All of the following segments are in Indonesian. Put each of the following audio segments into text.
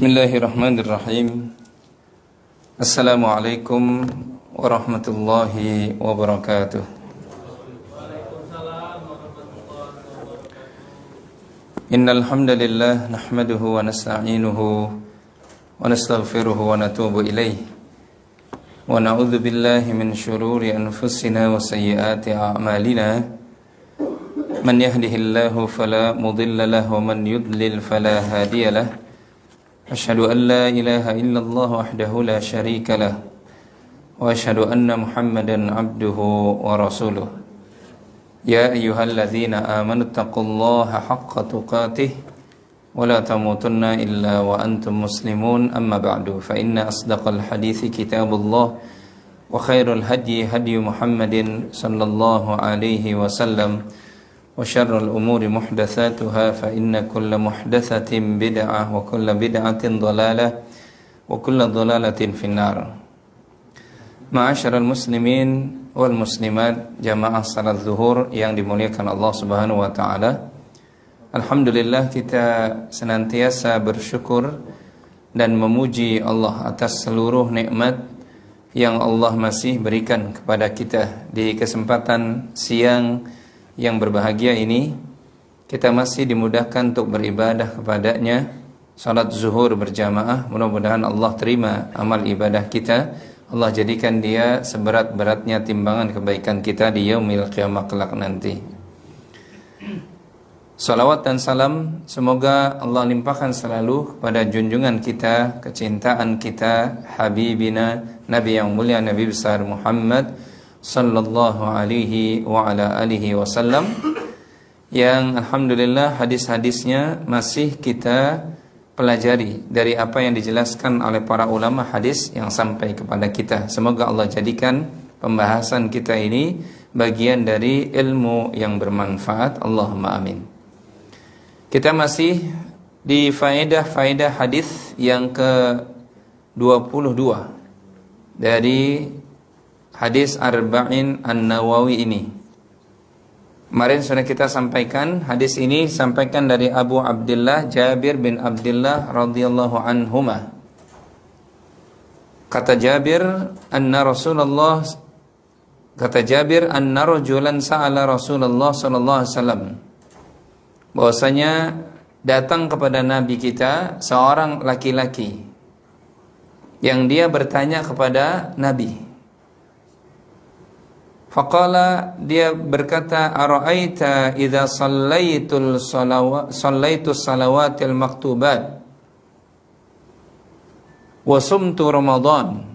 Bismillahirrahmanirrahim. Assalamualaikum warahmatullahi wabarakatuh. Innal hamdalillah nahmaduhu wa nasta'inuhu wa nastaghfiruhu wa natubu ilayh. Wa na'udzu billahi min shururi anfusina wa sayyiati a'malina. Man yahdihillahu fala mudilla lahu wa man yudlil fala hadiya lahu. Asyhadu an la ilaha illallah wahdahu la syarika lah wa asyhadu anna Muhammadan abduhu wa rasuluh. Ya ayyuhalladzina amanu taqullaha haqqa tuqatih wa la tamutunna illa wa antum muslimun, amma ba'du, fa inna asdaqal hadithi kitabullah wa khairul hadyi hadyu Muhammadin sallallahu alaihi wasallam wa syarrul umuri muhdatsatuha fa inna kulla muhdatsatin bid'ah wa kulla bid'atin dhalalah wa kulla dhalalatin finnar. Ma'asyiral muslimin wal muslimat, jamaah salat zuhur yang dimuliakan Allah Subhanahu wa taala. Alhamdulillah, kita senantiasa bersyukur dan memuji Allah atas seluruh nikmat yang Allah masih berikan kepada kita. Di kesempatan siang yang berbahagia ini, kita masih dimudahkan untuk beribadah kepadanya, salat zuhur berjamaah. Mudah-mudahan Allah terima amal ibadah kita. Allah jadikan dia seberat-beratnya timbangan kebaikan kita di yaumil qiyamah kelak nanti. Salawat dan salam semoga Allah limpahkan selalu kepada junjungan kita, kecintaan kita, habibina, Nabi yang mulia, Nabi besar Muhammad sallallahu alaihi wa ala alihi wasallam, yang alhamdulillah hadis-hadisnya masih kita pelajari dari apa yang dijelaskan oleh para ulama hadis yang sampai kepada kita. Semoga Allah jadikan pembahasan kita ini bagian dari ilmu yang bermanfaat. Allahumma amin. Kita masih di faedah-faedah hadis yang ke-22 dari hadis Arba'in An-Nawawi ini. Kemarin sudah kita sampaikan hadis ini disampaikan dari Abu Abdullah Jabir bin Abdullah radhiyallahu anhuma. Kata Jabir anna rajulan sa'ala Rasulullah sallallahu alaihi wasallam, bahwasanya datang kepada Nabi kita seorang laki-laki yang dia bertanya kepada Nabi. Faqala, dia berkata, ara'aita idza sallaitu salawatil maktubat wa sumtu ramadan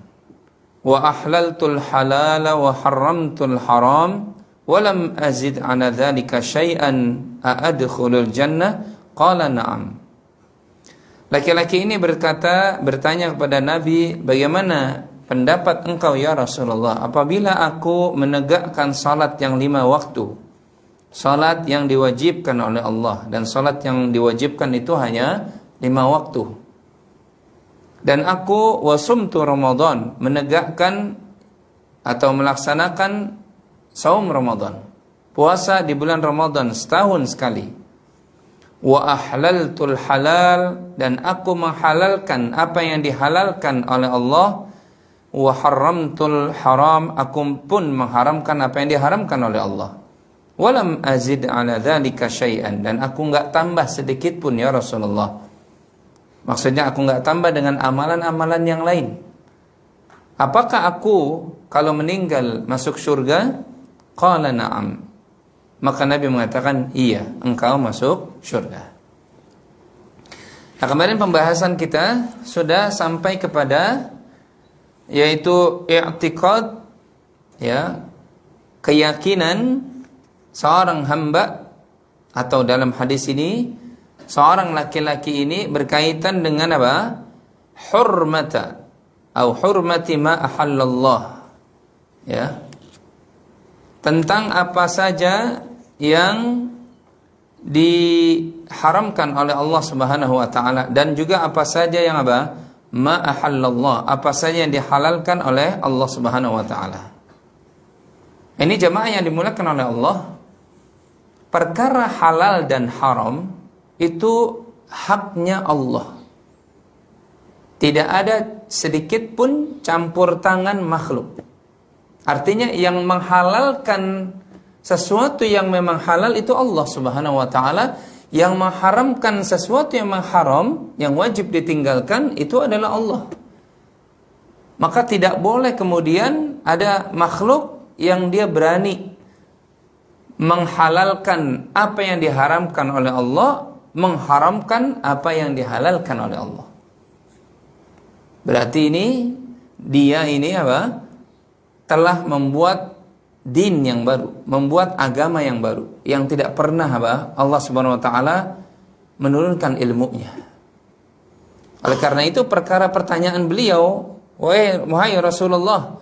wa ahlaltul halala wa haramtul haram wa lam azid ala dhalika syai'an a'adkhulul jannah? Qala na'am. Laki-laki ini bertanya kepada Nabi, bagaimana pendapat engkau ya Rasulullah apabila aku menegakkan salat yang 5 waktu, salat yang diwajibkan oleh Allah, dan salat yang diwajibkan itu hanya 5 waktu, dan aku wasumtu Ramadan, menegakkan atau melaksanakan saum Ramadan, puasa di bulan Ramadan setahun sekali, wa ahlaltul halal, dan aku menghalalkan apa yang dihalalkan oleh Allah, wa haramtul haram, aku pun mengharamkan apa yang diharamkan oleh Allah, walam azid ala dzalika syai'an, dan aku enggak tambah sedikit pun ya Rasulullah. Maksudnya aku enggak tambah dengan amalan-amalan yang lain. Apakah aku kalau meninggal masuk surga? Qala na'am. Maka Nabi mengatakan, iya, engkau masuk surga. Nah, kemarin pembahasan kita sudah sampai kepada yaitu i'tiqad, ya, keyakinan seorang hamba, atau dalam hadis ini seorang laki-laki ini berkaitan dengan apa? Hurmata atau hurmati ma ahallallah, ya, tentang apa saja yang diharamkan oleh Allah Subhanahu wa taala, dan juga apa saja yang apa? Ma ahallallah, apa saja yang dihalalkan oleh Allah Subhanahu wa taala. Ini jamaah yang dimulakan oleh Allah. Perkara halal dan haram itu haknya Allah. Tidak ada sedikit pun campur tangan makhluk. Artinya yang menghalalkan sesuatu yang memang halal itu Allah Subhanahu wa taala, yang mengharamkan sesuatu yang haram, yang wajib ditinggalkan itu adalah Allah. Maka tidak boleh kemudian ada makhluk yang dia berani menghalalkan apa yang diharamkan oleh Allah, mengharamkan apa yang dihalalkan oleh Allah. Berarti dia apa? Telah membuat din yang baru, membuat agama yang baru, yang tidak pernah apa? Allah Subhanahu wa taala menurunkan ilmunya. Oleh karena itu perkara pertanyaan beliau, wahai Rasulullah,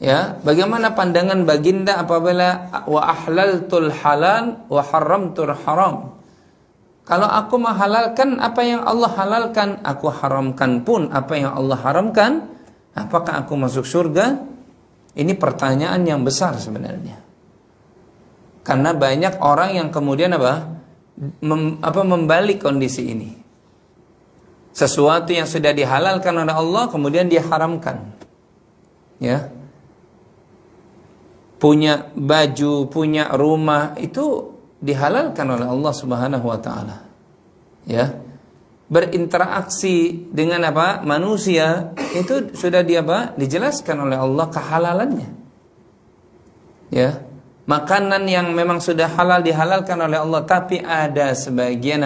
ya, bagaimana pandangan baginda apabila wa ahlaltul halal wa haramtul haram? Kalau aku menghalalkan apa yang Allah halalkan, aku haramkan pun apa yang Allah haramkan, apakah aku masuk surga? Ini pertanyaan yang besar sebenarnya. Karena banyak orang yang kemudian membalik kondisi ini. Sesuatu yang sudah dihalalkan oleh Allah kemudian diharamkan. Ya. Punya baju, punya rumah itu dihalalkan oleh Allah Subhanahu wa taala. Ya. Berinteraksi dengan manusia itu sudah dijelaskan oleh Allah kehalalannya. Ya. Makanan yang memang sudah halal dihalalkan oleh Allah, tapi ada sebagian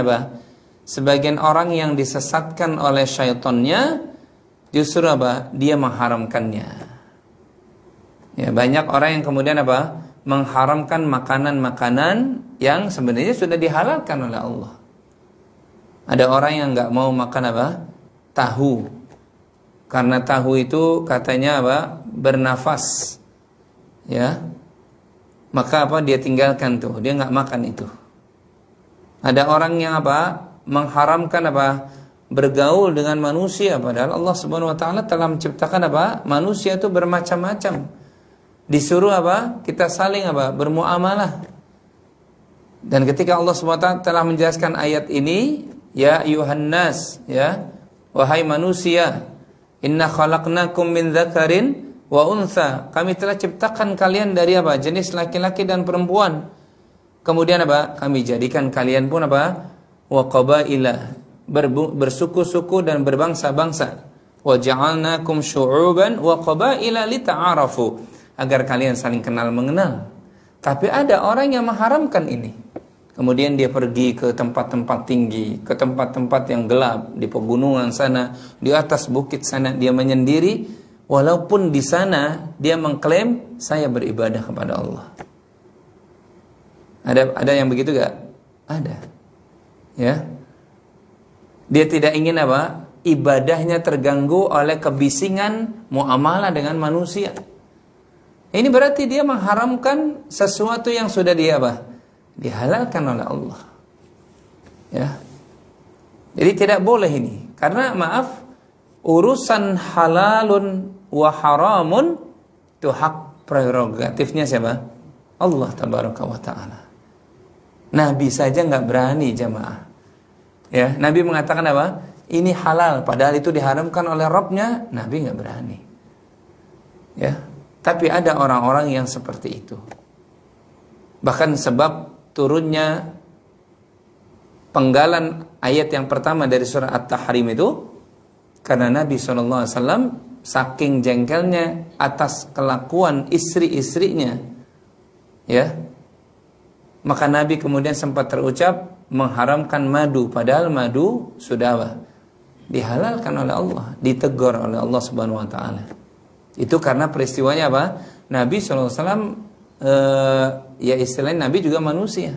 sebagian orang yang disesatkan oleh syaitannya justru dia mengharamkannya. Ya, banyak orang yang kemudian mengharamkan makanan-makanan yang sebenarnya sudah dihalalkan oleh Allah. Ada orang yang nggak mau makan tahu, karena tahu itu katanya bernafas, ya. Maka dia tinggalkan tuh, dia nggak makan itu. Ada orang yang mengharamkan bergaul dengan manusia, padahal Allah Subhanahu wa taala telah menciptakan manusia itu bermacam-macam. Disuruh kita saling bermuamalah. Dan ketika Allah SWT telah menjelaskan ayat ini, ya ayuhan nas, ya wahai manusia, inna khalaqnakum min dzakarin wa untha, kami telah ciptakan kalian dari jenis laki-laki dan perempuan. Kemudian kami jadikan kalian pun wa qabaila, bersuku-suku dan berbangsa-bangsa. Wa ja'alnakum syu'uban wa qabaila lita'arafu, agar kalian saling kenal mengenal. Tapi ada orang yang mengharamkan ini. Kemudian dia pergi ke tempat-tempat tinggi, ke tempat-tempat yang gelap, di pegunungan sana, di atas bukit sana, dia menyendiri, walaupun di sana dia mengklaim saya beribadah kepada Allah. Ada yang begitu gak? Ada. Ya. Dia tidak ingin ibadahnya terganggu oleh kebisingan muamalah dengan manusia. Ini berarti dia mengharamkan sesuatu yang sudah dihalalkan oleh Allah. Ya. Jadi tidak boleh ini. Karena urusan halalun wa haramun itu hak prerogatifnya siapa? Allah tabaraka wa ta'ala. Nabi saja nggak berani, jamaah. Ya, Nabi mengatakan ini halal, padahal itu diharamkan oleh Rabbnya, Nabi nggak berani. Ya. Tapi ada orang-orang yang seperti itu. Bahkan sebab turunnya penggalan ayat yang pertama dari surah At-Tahrim itu karena Nabi SAW saking jengkelnya atas kelakuan istri-istrinya, ya, maka Nabi kemudian sempat terucap mengharamkan madu, padahal madu sudah dihalalkan oleh Allah, ditegur oleh Allah Subhanahu wa taala. Itu karena peristiwanya Nabi SAW ya istilahnya Nabi juga manusia,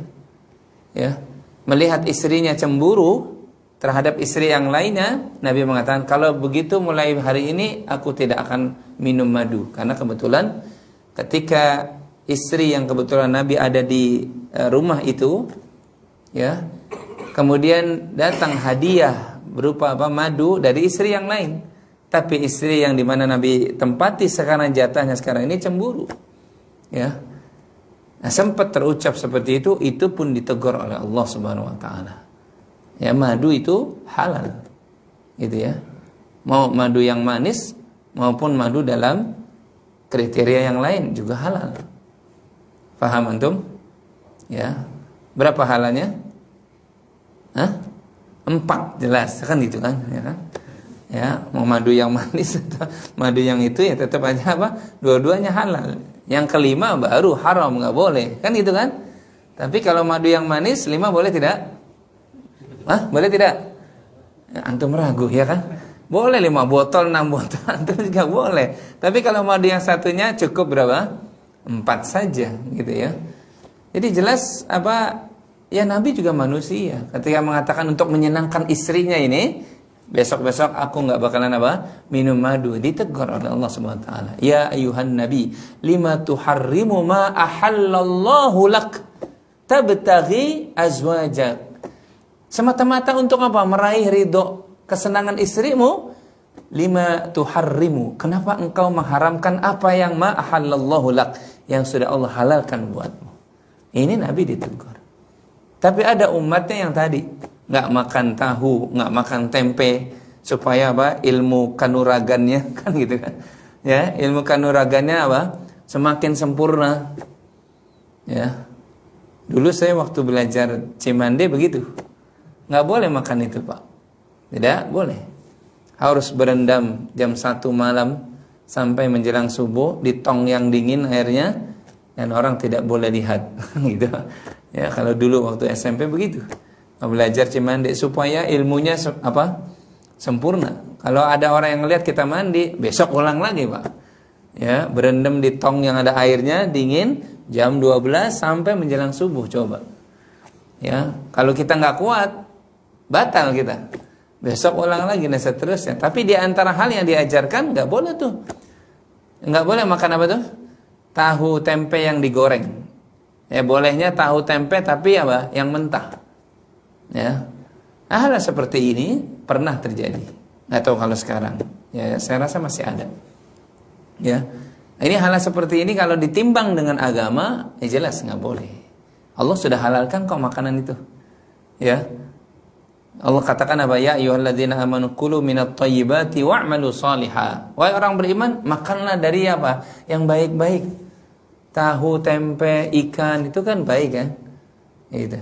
ya, melihat istrinya cemburu terhadap istri yang lainnya, Nabi mengatakan kalau begitu mulai hari ini aku tidak akan minum madu. Karena kebetulan ketika istri yang kebetulan Nabi ada di rumah itu, ya, kemudian datang hadiah berupa madu dari istri yang lain. Tapi istri yang dimana Nabi tempati sekarang jatahnya sekarang ini cemburu, ya. Nah, sempat terucap seperti itu pun ditegur oleh Allah Subhanahu wa taala. Ya, madu itu halal. Gitu ya. Mau madu yang manis maupun madu dalam kriteria yang lain juga halal. Paham antum? Ya. Berapa halalnya? 4 jelas kan gitu kan, ya kan? Ya, mau madu yang manis atau madu yang itu ya tetap aja apa? Dua-duanya halal. Yang kelima baru haram, nggak boleh. Kan gitu kan? Tapi kalau madu yang manis 5 boleh tidak? Boleh tidak? Ya, antum ragu ya kan? Boleh 5 botol, 6 botol antum juga boleh. Tapi kalau madu yang satunya cukup berapa? 4 saja gitu ya. Jadi jelas apa? Ya Nabi juga manusia. Ketika mengatakan untuk menyenangkan istrinya ini, besok-besok aku nggak bakalan apa? Minum madu. Ditegur oleh Allah Subhanahu wa taala. Ya ayuhan nabi, lima tuharrimu ma ahallallahu lak tabtaghi azwajak. Semata-mata untuk apa? Meraih ridho, kesenangan istrimu. Lima tuharrimu. Kenapa engkau mengharamkan apa yang ma ahallallahu lak, yang sudah Allah halalkan buatmu? Ini Nabi ditegur. Tapi ada umatnya yang tadi nggak makan tahu, nggak makan tempe, supaya apa? Ilmu kanuragannya kan gitu kan? Ya, ilmu kanuragannya apa? Semakin sempurna. Ya, dulu saya waktu belajar Cimande begitu, nggak boleh makan itu Pak, tidak boleh. Harus berendam jam 1 malam sampai menjelang subuh di tong yang dingin airnya, dan orang tidak boleh lihat, gitu. Ya, kalau dulu waktu SMP begitu. Belajar Cimande supaya ilmunya sempurna. Kalau ada orang yang lihat kita mandi, besok ulang lagi, Pak. Ya, berendam di tong yang ada airnya dingin jam 12 sampai menjelang subuh, coba. Ya, kalau kita nggak kuat, batal kita. Besok ulang lagi dan seterusnya. Tapi di antara hal yang diajarkan nggak boleh tuh. Nggak boleh makan apa tuh? Tahu tempe yang digoreng. Ya bolehnya tahu tempe tapi apa? Yang mentah. Ya. Hal seperti ini pernah terjadi. Nggak tahu kalau sekarang. Ya saya rasa masih ada. Ya. Ini hal seperti ini kalau ditimbang dengan agama, ya jelas nggak boleh. Allah sudah halalkan kok makanan itu. Ya. Allah katakan apa? Ya ayyuhalladzina amanu kulu minat thayyibati wa'malu shaliha. Wahai orang beriman, makanlah dari apa? Yang baik-baik. Tahu, tempe, ikan itu kan baik kan? Gitu.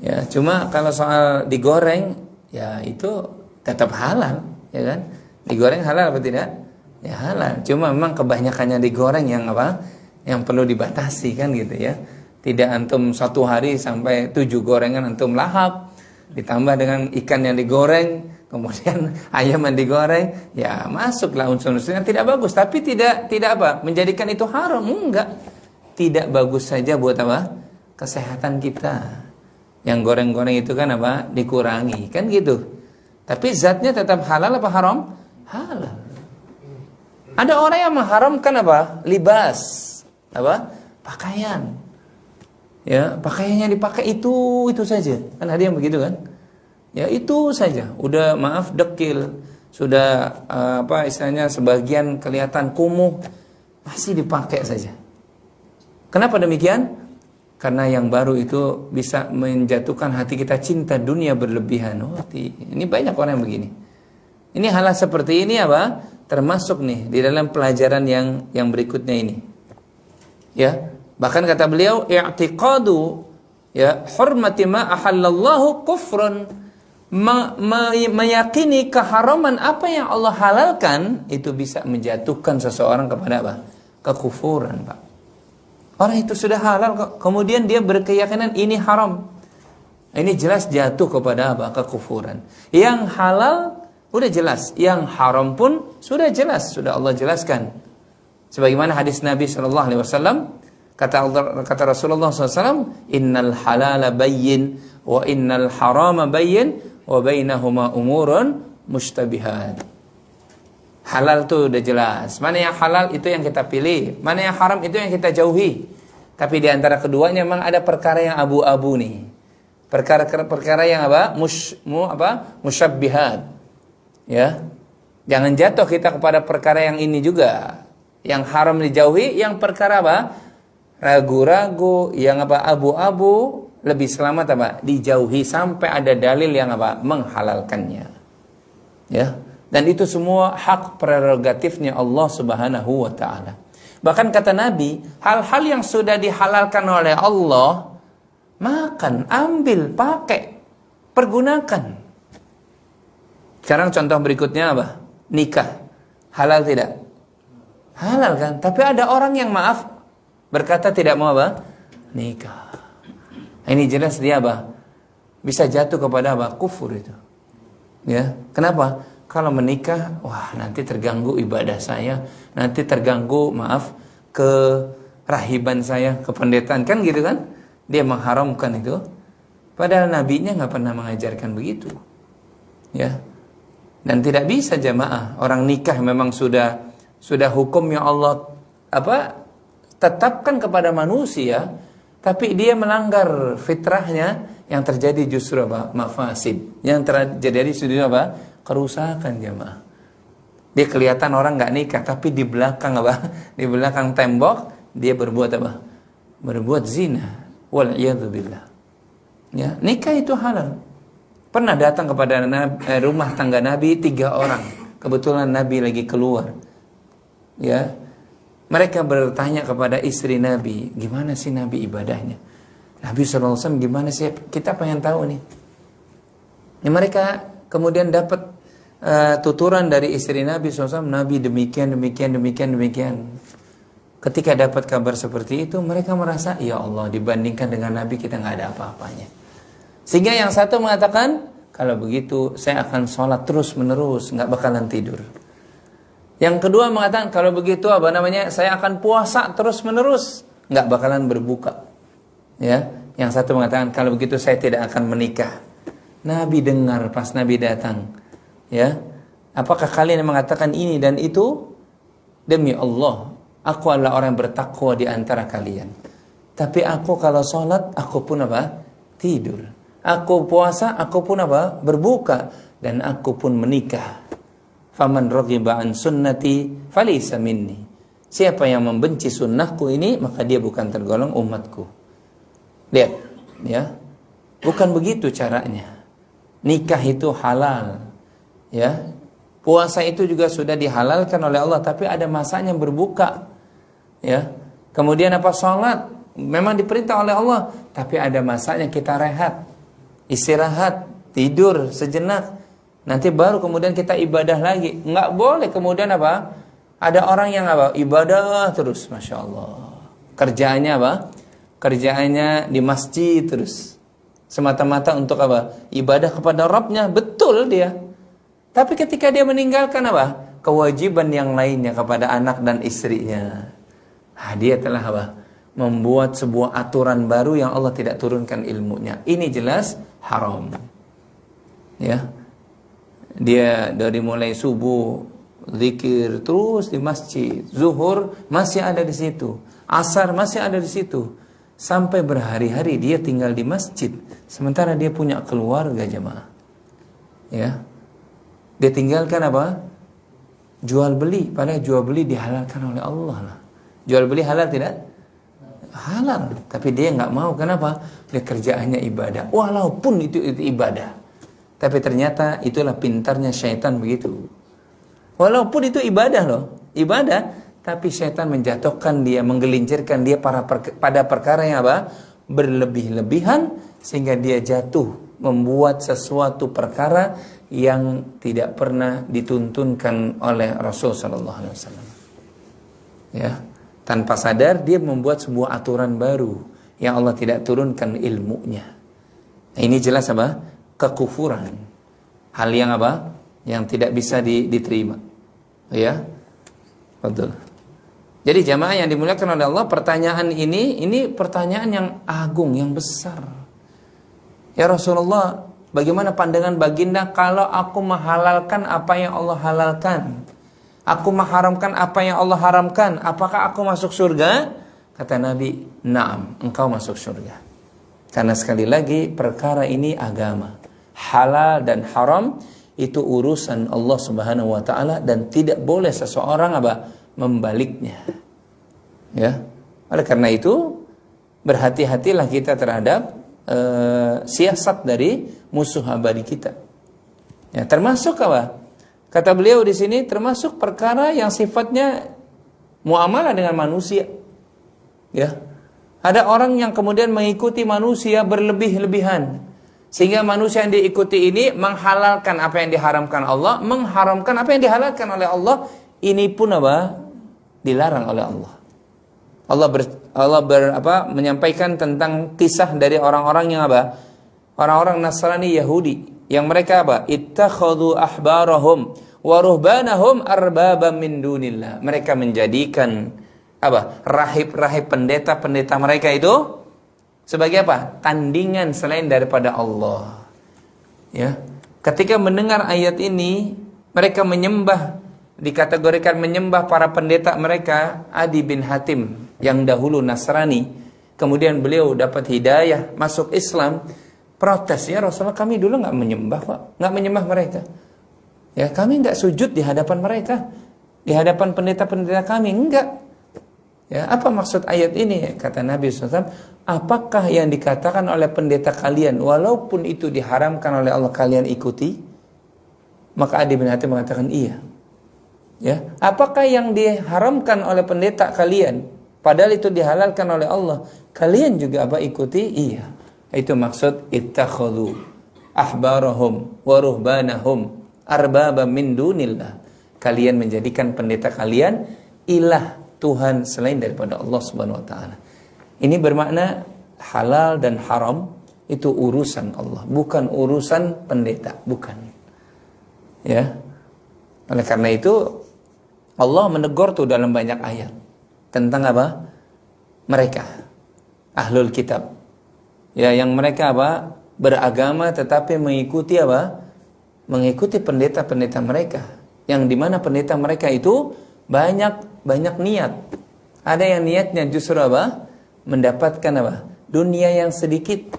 Ya, cuma kalau soal digoreng, ya itu tetap halal, ya kan? Digoreng halal apa tidak? Ya halal. Cuma memang kebanyakannya digoreng yang apa? Yang perlu dibatasi kan gitu ya. Tidak antum 1 hari sampai 7 gorengan antum lahap. Ditambah dengan ikan yang digoreng, kemudian ayam yang digoreng, ya masuklah unsur-unsur yang tidak bagus. Tapi tidak apa? Menjadikan itu haram, enggak. Tidak bagus saja buat apa? Kesehatan kita. Yang goreng-goreng itu kan apa? Dikurangi, kan gitu. Tapi zatnya tetap halal apa haram? Halal. Ada orang yang mengharamkan apa? Libas, apa? Pakaian. Ya, pakaiannya dipakai itu saja. Kan ada yang begitu kan? Ya itu saja. Udah maaf dekil, sudah apa istilahnya sebagian kelihatan kumuh, masih dipakai saja. Kenapa demikian? Karena yang baru itu bisa menjatuhkan hati kita cinta dunia berlebihan. Oh, ini banyak orang yang begini. Ini hal seperti ini apa? Termasuk nih di dalam pelajaran yang berikutnya ini. Ya. Bahkan kata beliau, i'tiqadu ya hurmati ma ahallallahu kufrun. Meyakini keharaman apa yang Allah halalkan itu bisa menjatuhkan seseorang kepada apa? Kekufuran, Pak. Orang itu sudah halal kok, kemudian dia berkeyakinan ini haram. Ini jelas jatuh kepada apa? Kekufuran. Yang halal udah jelas, yang haram pun sudah jelas, sudah Allah jelaskan. Sebagaimana hadis Nabi SAW, kata Rasulullah SAW, innal halala bayyin wa innal harama bayyin wa bainahuma umurun mushtabihat. Halal itu udah jelas. Mana yang halal itu yang kita pilih, mana yang haram itu yang kita jauhi. Tapi di antara keduanya memang ada perkara yang abu-abu nih. Perkara yang apa? Musyabbihat. Ya. Jangan jatuh kita kepada perkara yang ini juga. Yang haram dijauhi, yang perkara apa? Ragu-ragu, yang apa? Abu-abu, lebih selamat apa? Dijauhi sampai ada dalil yang apa? Menghalalkannya. Ya. Dan itu semua hak prerogatifnya Allah Subhanahu wa taala. Bahkan kata Nabi, hal-hal yang sudah dihalalkan oleh Allah, makan, ambil, pakai, pergunakan. Sekarang contoh berikutnya apa? Nikah. Halal tidak? Halal kan? Tapi ada orang yang maaf berkata tidak mau apa? Nikah. Ini jelas dia apa? Bisa jatuh kepada apa? Kufur itu. Ya, kenapa? Kalau menikah, wah nanti terganggu ibadah saya, nanti terganggu, maaf, kerahiban saya, kependetaan, kan gitu kan? Dia mengharamkan itu. Padahal nabinya nggak pernah mengajarkan begitu. Ya. Dan tidak bisa jamaah, orang nikah memang sudah hukum yang Allah tetapkan kepada manusia, tapi dia melanggar fitrahnya, yang terjadi justru apa? Mafasid. Yang terjadi justru apa? Kerusakan jamaah. Dia kelihatan orang nggak nikah, tapi di belakang apa? Di belakang tembok dia berbuat apa? Berbuat zina. Wal'iyadzubillah. Ya, nikah itu halal. Pernah datang kepada rumah tangga Nabi 3 orang. Kebetulan Nabi lagi keluar. Ya, mereka bertanya kepada istri Nabi, gimana sih Nabi ibadahnya? Nabi SAW gimana sih? Kita pengen tahu nih. Ya, mereka kemudian dapat tuturan dari istri Nabi SAW, Nabi demikian. Ketika dapat kabar seperti itu, mereka merasa, ya Allah, dibandingkan dengan Nabi kita nggak ada apa-apanya. Sehingga yang satu mengatakan, kalau begitu saya akan sholat terus menerus, nggak bakalan tidur. Yang kedua mengatakan, kalau begitu saya akan puasa terus menerus, nggak bakalan berbuka. Ya, yang satu mengatakan, kalau begitu saya tidak akan menikah. Nabi dengar pas Nabi datang. Ya, apakah kalian mengatakan ini dan itu? Demi Allah, aku adalah orang yang bertakwa di antara kalian. Tapi aku kalau sholat, aku pun apa? Tidur. Aku puasa, aku pun apa? Berbuka. Dan aku pun menikah. Faman raghiba an sunnati falaysa minni. Siapa yang membenci sunnahku ini, maka dia bukan tergolong umatku. Lihat, ya. Bukan begitu caranya. Nikah itu halal. Ya. Puasa itu juga sudah dihalalkan oleh Allah, tapi ada masanya berbuka. Ya. Kemudian apa? Salat memang diperintah oleh Allah, tapi ada masanya kita rehat, istirahat, tidur sejenak. Nanti baru kemudian kita ibadah lagi. Enggak boleh kemudian apa? Ada orang yang apa? Ibadah terus, Masya Allah. Kerjaannya apa? Kerjaannya di masjid terus. Semata-mata untuk apa? Ibadah kepada Rabbnya. Betul dia. Tapi ketika dia meninggalkan apa? Kewajiban yang lainnya kepada anak dan istrinya. Dia telah apa? Membuat sebuah aturan baru yang Allah tidak turunkan ilmunya. Ini jelas haram. Ya. Dia dari mulai subuh zikir terus di masjid, zuhur masih ada di situ, asar masih ada di situ, sampai berhari-hari dia tinggal di masjid, sementara dia punya keluarga jemaah. Ya, dia tinggalkan apa? Jual beli, padahal jual beli dihalalkan oleh Allah lah. Jual beli halal tidak? Halal, tapi dia nggak mau. Kenapa? Dia kerjaannya ibadah, walaupun itu ibadah. Tapi ternyata itulah pintarnya syaitan begitu. Walaupun itu ibadah loh, ibadah, tapi syaitan menjatuhkan dia, menggelincirkan dia pada perkara yang apa? Berlebih-lebihan, sehingga dia jatuh membuat sesuatu perkara yang tidak pernah dituntunkan oleh Rasul sallallahu alaihi wasallam. Ya, tanpa sadar dia membuat sebuah aturan baru yang Allah tidak turunkan ilmunya. Nah, ini jelas apa? Kekufuran. Hal yang apa? Yang tidak bisa diterima. Ya. Betul. Jadi jamaah yang dimuliakan oleh Allah, pertanyaan ini pertanyaan yang agung, yang besar. Ya Rasulullah, bagaimana pandangan baginda kalau aku menghalalkan apa yang Allah halalkan? Aku mengharamkan apa yang Allah haramkan, apakah aku masuk surga? Kata Nabi, "Na'am, engkau masuk surga." Karena sekali lagi perkara ini agama. Halal dan haram itu urusan Allah Subhanahu wa taala, dan tidak boleh seseorang apa? Membaliknya. Ya. Oleh karena itu berhati-hatilah kita terhadap siasat dari musuh abadi kita. Ya, termasuk apa? Kata beliau di sini termasuk perkara yang sifatnya muamalah dengan manusia. Ya. Ada orang yang kemudian mengikuti manusia berlebih-lebihan. Sehingga manusia yang diikuti ini menghalalkan apa yang diharamkan Allah, mengharamkan apa yang dihalalkan oleh Allah. Ini pun apa? Dilarang oleh Allah. Allah menyampaikan tentang kisah dari orang-orang yang apa? Orang-orang Nasrani Yahudi yang mereka apa? Ittakhadhu ahbarahum wa ruhbanahum arbaba min dunillah. Mereka menjadikan apa? Rahib-rahib pendeta-pendeta mereka itu sebagai apa? Tandingan selain daripada Allah. Ya. Ketika mendengar ayat ini, mereka menyembah, dikategorikan menyembah para pendeta mereka. Adi bin Hatim yang dahulu Nasrani, kemudian beliau dapat hidayah, masuk Islam, protes, ya Rasulullah, kami dulu nggak menyembah Pak, nggak menyembah mereka. Ya, kami nggak sujud di hadapan mereka, di hadapan pendeta-pendeta kami, enggak. Ya, apa maksud ayat ini? Kata Nabi SAW, apakah yang dikatakan oleh pendeta kalian, walaupun itu diharamkan oleh Allah, kalian ikuti? Maka Adi bin Hatim mengatakan iya. Ya, apakah yang diharamkan oleh pendeta kalian, padahal itu dihalalkan oleh Allah, kalian juga apa ikuti? Iya. Itu maksud ittakhadhu ahbarahum wa ruhbanahum arbaba min dunillah. Kalian menjadikan pendeta kalian ilah, Tuhan selain daripada Allah Subhanahu wa taala. Ini bermakna halal dan haram itu urusan Allah, bukan urusan pendeta, bukan. Ya. Oleh karena itu Allah menegur tuh dalam banyak ayat tentang apa? Mereka ahlul kitab. Ya, yang mereka apa? Beragama tetapi mengikuti apa? Mengikuti pendeta-pendeta mereka. Yang dimana pendeta mereka itu banyak niat. Ada yang niatnya justru apa? Mendapatkan apa? Dunia yang sedikit.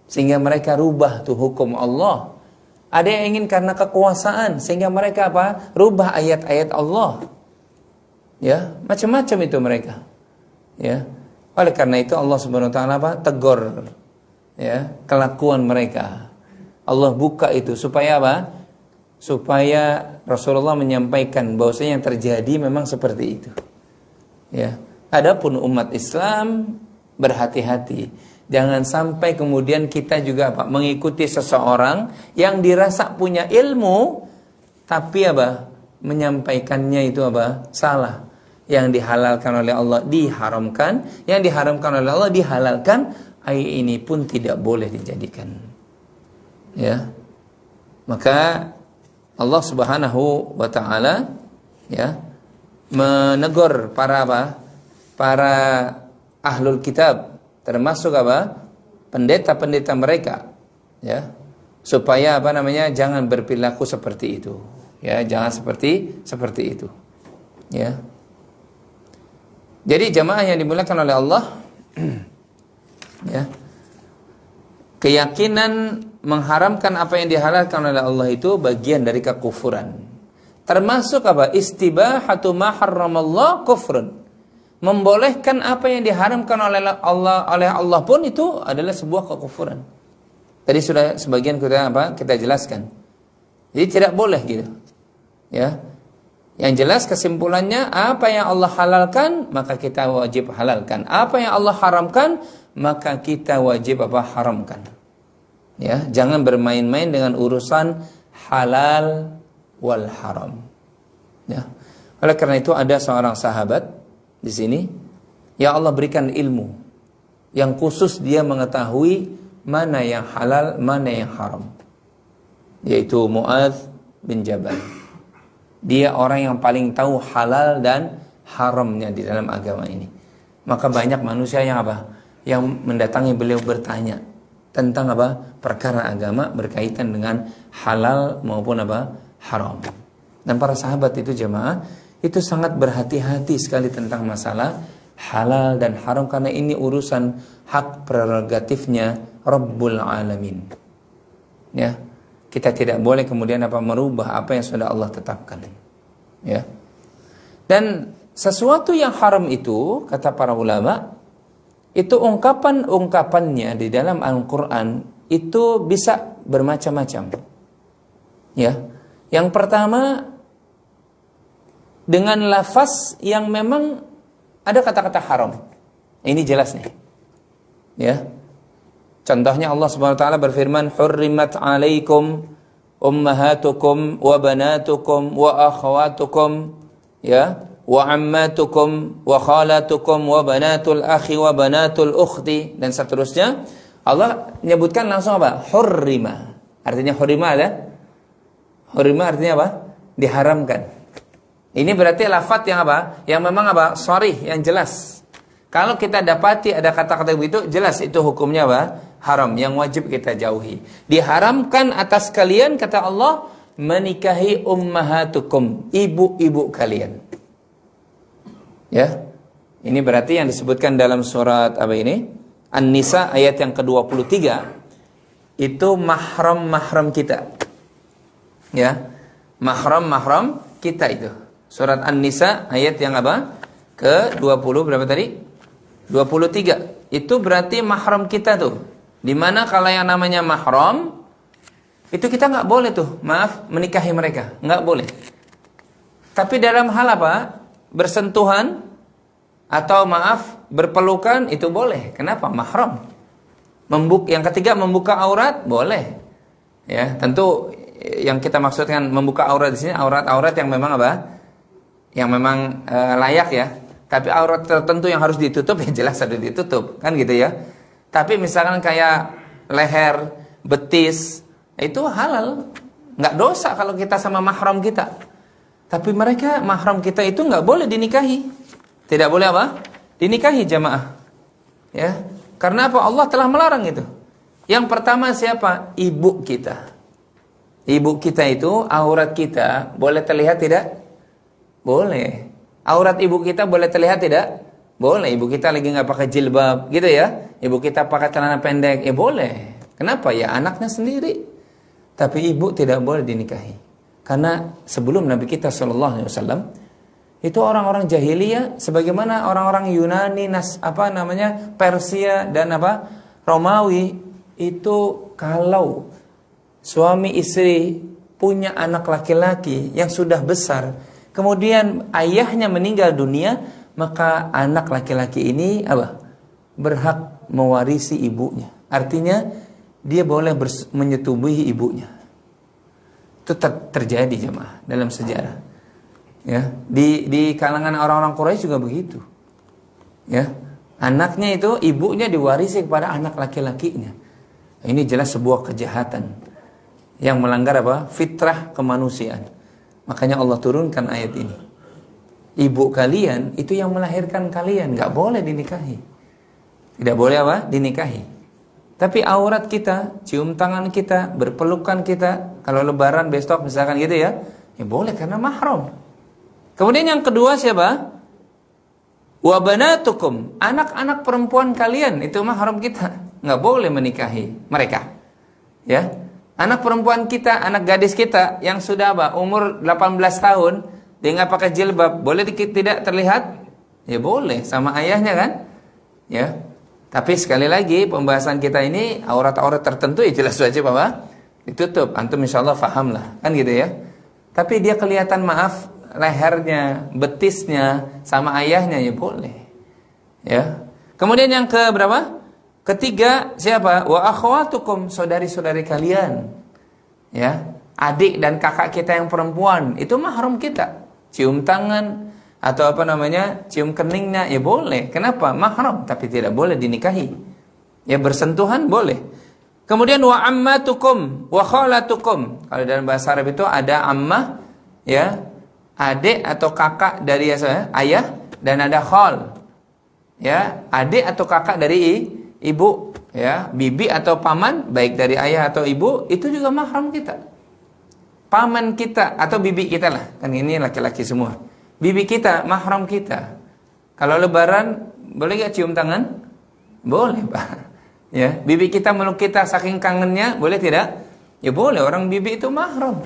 Sehingga mereka rubah tuh hukum Allah. Ada yang ingin karena kekuasaan. Sehingga mereka apa? Rubah ayat-ayat Allah. Ya, macam-macam itu mereka. Ya. Oleh karena itu Allah Subhanahu wa taala apa? Tegur ya, kelakuan mereka. Allah buka itu supaya apa? Supaya Rasulullah menyampaikan bahwasanya yang terjadi memang seperti itu. Ya. Adapun umat Islam berhati-hati. Jangan sampai kemudian kita juga apa? Mengikuti seseorang yang dirasa punya ilmu tapi apa? Menyampaikannya itu apa? Salah. Yang dihalalkan oleh Allah diharamkan, yang diharamkan oleh Allah dihalalkan. Ayat ini pun tidak boleh dijadikan. Ya. Maka Allah Subhanahu wa taala ya menegur para apa? Para ahlul kitab, termasuk apa? Pendeta-pendeta mereka, ya. Supaya apa namanya? Jangan berperilaku seperti itu. Ya, jangan seperti itu. Ya. Jadi jamaah yang dimuliakan oleh Allah, ya, keyakinan mengharamkan apa yang dihalalkan oleh Allah itu bagian dari kekufuran. Termasuk apa? Istibahatu ma harramallah kufrun. Membolehkan apa yang diharamkan oleh Allah pun itu adalah sebuah kekufuran. Tadi sudah sebagian kita jelaskan. Jadi tidak boleh gitu. Ya. Yang jelas kesimpulannya, apa yang Allah halalkan maka kita wajib halalkan. Apa yang Allah haramkan maka kita wajib haramkan. Ya, jangan bermain-main dengan urusan halal wal haram. Ya. Oleh karena itu ada seorang sahabat di sini yang Allah berikan ilmu yang khusus dia mengetahui mana yang halal, mana yang haram. Yaitu Mu'adz bin Jabal. Dia orang yang paling tahu halal dan haramnya di dalam agama ini. Maka banyak manusia yang apa? Yang mendatangi beliau bertanya tentang apa? Perkara agama berkaitan dengan halal maupun apa? Haram. Dan para sahabat itu jemaah itu sangat berhati-hati sekali tentang masalah halal dan haram karena ini urusan hak prerogatifnya Rabbul Alamin. Ya. Kita tidak boleh kemudian merubah apa yang sudah Allah tetapkan. Ya. Dan sesuatu yang haram itu, kata para ulama, itu ungkapan-ungkapannya di dalam Al-Quran itu bisa bermacam-macam. Ya. Yang pertama dengan lafaz yang memang ada kata-kata haram. Ini jelas nih. Ya. Contohnya Allah Subhanahu wa taala berfirman, "Hurrimat 'alaikum ummahatukum wa banatukum wa akhawatukum ya wa ammatukum wa khalatukum wa banatul akhi wa banatul ukhti," dan seterusnya. Allah menyebutkan langsung apa? Hurrima. Artinya hurrima ada? Hurrima artinya apa? Diharamkan. Ini berarti lafaz yang apa? Yang memang apa? Sharih, yang jelas. Kalau kita dapati ada kata-kata begitu, jelas itu hukumnya apa? Haram, yang wajib kita jauhi. Diharamkan atas kalian, kata Allah, menikahi ummahatukum, ibu-ibu kalian. Ya. Ini berarti yang disebutkan dalam surat apa ini? An-Nisa ayat yang ke-23. Itu mahram-mahram kita. Ya. Mahram-mahram kita itu. Surat An-Nisa ayat yang apa? Ke-20 berapa tadi? 23. Itu berarti mahram kita tuh. Dimana kalau yang namanya mahram, itu kita nggak boleh tuh, maaf, menikahi mereka. Nggak boleh. Tapi dalam hal apa? Bersentuhan, atau maaf, berpelukan, itu boleh. Kenapa? Mahram. Yang ketiga, membuka aurat, boleh. Ya, tentu yang kita maksudkan membuka aurat di sini, aurat-aurat yang memang apa? Yang memang layak ya. Tapi aurat tertentu yang harus ditutup, ya jelas harus ditutup, kan gitu ya. Tapi misalkan kayak leher, betis, itu halal, nggak dosa kalau kita sama mahram kita. Tapi mereka mahram kita itu nggak boleh dinikahi, tidak boleh apa? Dinikahi jamaah. Ya, karena apa? Allah telah melarang itu. Yang pertama siapa? Ibu kita. Ibu kita itu aurat kita boleh terlihat tidak? Boleh. Aurat ibu kita boleh terlihat tidak? Boleh. Ibu kita lagi nggak pakai jilbab, gitu ya? Ibu kita pakai celana pendek, ya boleh. Kenapa? Ya anaknya sendiri. Tapi ibu tidak boleh dinikahi. Karena sebelum Nabi kita SAW, itu orang-orang jahiliyah, sebagaimana orang-orang Yunani, Persia dan Romawi, itu kalau suami istri punya anak laki-laki yang sudah besar, kemudian ayahnya meninggal dunia, maka anak laki-laki ini berhak mewarisi ibunya. Artinya dia boleh menyetubuhi ibunya. Itu terjadi jemaah dalam sejarah. Ya, di kalangan orang-orang Quraisy juga begitu. Ya, anaknya itu ibunya diwarisi kepada anak laki-lakinya. Ini jelas sebuah kejahatan yang melanggar fitrah kemanusiaan. Makanya Allah turunkan ayat ini. Ibu kalian itu yang melahirkan kalian, nggak boleh dinikahi. Tidak boleh dinikahi. Tapi aurat kita, cium tangan kita, berpelukan kita, kalau lebaran besok misalkan gitu ya boleh karena mahram. Kemudian yang kedua siapa? Wa banatukum, anak-anak perempuan kalian itu mahram kita, nggak boleh menikahi mereka. Ya. Anak perempuan kita, anak gadis kita yang sudah umur 18 tahun, dia nggak pakai jilbab, boleh tidak terlihat? Ya boleh, sama ayahnya kan? Ya. Tapi sekali lagi pembahasan kita ini aurat-aurat tertentu ya jelas wajib ditutup. Antum insyaallah paham lah, kan gitu ya. Tapi dia kelihatan lehernya, betisnya sama ayahnya ya boleh. Ya. Kemudian yang ke berapa? Ketiga siapa? Wa akhwatukum, saudari-saudari kalian. Ya, adik dan kakak kita yang perempuan, itu mahram kita. Cium tangan atau cium keningnya ya boleh. Kenapa? Mahram, tapi tidak boleh dinikahi. Ya bersentuhan boleh. Kemudian wa ammatukum wa khalatukum. Kalau dalam bahasa Arab itu ada ammah, ya, adik atau kakak dari ayah, dan ada khal. Ya, adik atau kakak dari ibu, ya, bibi atau paman, baik dari ayah atau ibu, itu juga mahram kita. Paman kita atau bibi kita lah, kan ini laki-laki semua. Bibi kita, mahram kita. Kalau lebaran, boleh gak cium tangan? Boleh, Pak. Ya, bibi kita meluk kita saking kangennya, boleh tidak? Ya boleh, orang bibi itu mahram.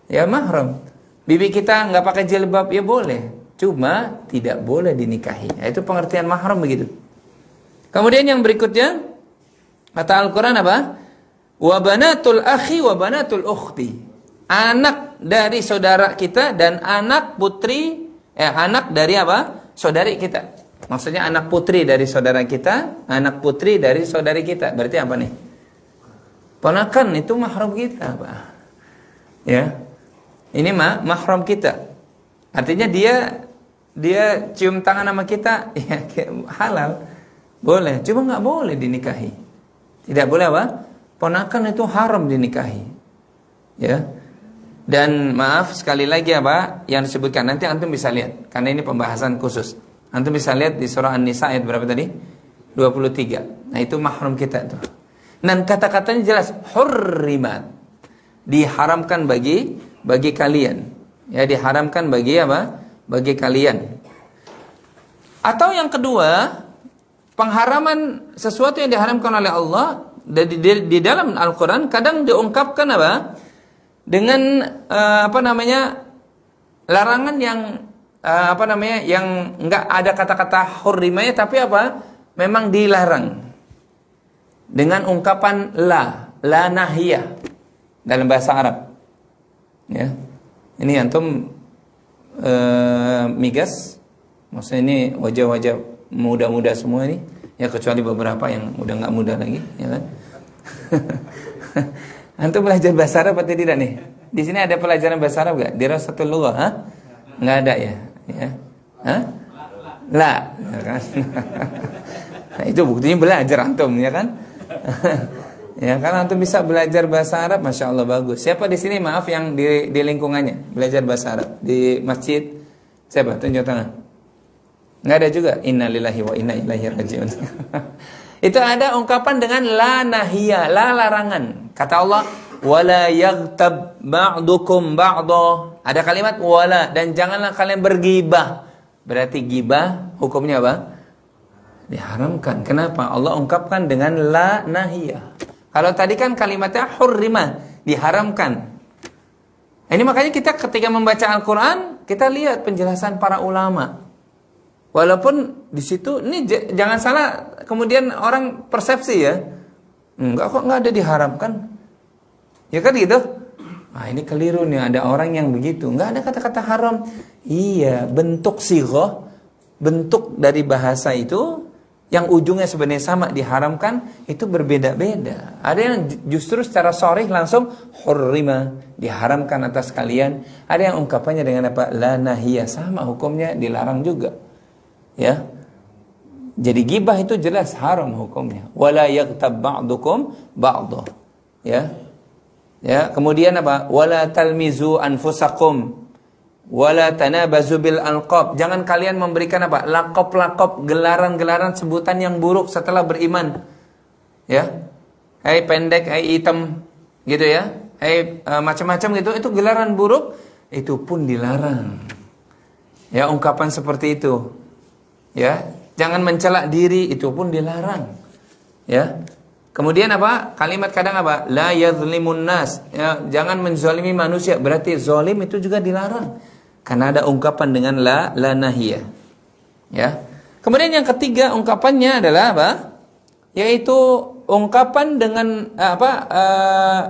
Ya mahram. Bibi kita nggak pakai jilbab, ya boleh. Cuma tidak boleh dinikahi. Itu pengertian mahram begitu. Kemudian yang berikutnya, kata Al-Quran apa? Wa banatul akhi wa banatul ukhti. Anak dari saudara kita dan anak putri Anak dari apa? Saudari kita. Maksudnya anak putri dari saudara kita, anak putri dari saudari kita. Berarti apa nih? Ponakan itu mahram kita, Pak. Ya. Ini mahram kita. Artinya dia cium tangan sama kita, ya halal. Boleh, cuma nggak boleh dinikahi. Tidak boleh apa? Ponakan itu haram dinikahi. Ya. Dan maaf sekali lagi apa yang disebutkan, nanti antum bisa lihat karena ini pembahasan khusus. Antum bisa lihat di surah An-Nisa ayat berapa tadi? 23. Nah, itu mahram kita tuh. Dan kata-katanya jelas, hurrimat. Diharamkan bagi kalian. Ya, diharamkan bagi apa? Bagi kalian. Atau yang kedua, pengharaman sesuatu yang diharamkan oleh Allah di dalam Al-Qur'an kadang diungkapkan apa? Dengan larangan yang yang enggak ada kata-kata hurrimanya, tapi apa? Memang dilarang. Dengan ungkapan la nahiyah dalam bahasa Arab. Ya. Ini antum migas. Maksudnya ini wajah-wajah muda-muda semua ini. Ya, kecuali beberapa yang udah enggak muda lagi, ya kan? Antum belajar bahasa Arab atau tidak nih? Di sini ada pelajaran bahasa Arab enggak? Di Rasatul Lughah, ha? Enggak ada ya? Ya. Hah? La, ya kan? Nah, itu buktinya belajar antum, ya kan? Ya, karena antum bisa belajar bahasa Arab, Masya Allah bagus. Siapa di sini maaf yang di lingkungannya belajar bahasa Arab di masjid? Siapa? Tunjuk tangan. Enggak ada juga. Innalillahi wa inna ilaihi rajiun. Itu ada ungkapan dengan la nahiyah, la larangan. Kata Allah, wala yaghtab ba'dukum ba'dha. Ada kalimat wala, dan janganlah kalian bergibah. Berarti gibah hukumnya apa? Diharamkan. Kenapa? Allah ungkapkan dengan la nahiyah. Kalau tadi kan kalimatnya hurrimah, diharamkan. Ini makanya kita ketika membaca Al-Qur'an, kita lihat penjelasan para ulama. Walaupun di situ ini jangan salah, kemudian orang persepsi ya, enggak kok, enggak ada diharamkan, ya kan gitu. Nah, ini keliru nih, ada orang yang begitu, enggak ada kata-kata haram. Iya, bentuk sighah, bentuk dari bahasa itu yang ujungnya sebenarnya sama diharamkan itu berbeda-beda. Ada yang justru secara sharih langsung hurrima, diharamkan atas kalian. Ada yang ungkapannya dengan apa? La nahiyah, sama hukumnya, dilarang juga. Ya. Jadi gibah itu jelas haram hukumnya. Wala yaghtab ba'dukum ba'dha. Ya. Ya, kemudian apa? Wala talmizu anfusakum wala tanabazu bil alqab. Jangan kalian memberikan apa? Lakop-lakop, gelaran-gelaran sebutan yang buruk setelah beriman. Ya. Hai pendek, hai hitam gitu ya. Hai macam-macam gitu, itu gelaran buruk, itu pun dilarang. Ya, ungkapan seperti itu. Ya, jangan mencela diri, itu pun dilarang. Ya. Kemudian apa? Kalimat kadang apa? La yadhlimun nas. Ya, jangan menzalimi manusia. Berarti zalim itu juga dilarang. Karena ada ungkapan dengan la nahiyah. Ya. Kemudian yang ketiga ungkapannya adalah apa? Yaitu ungkapan dengan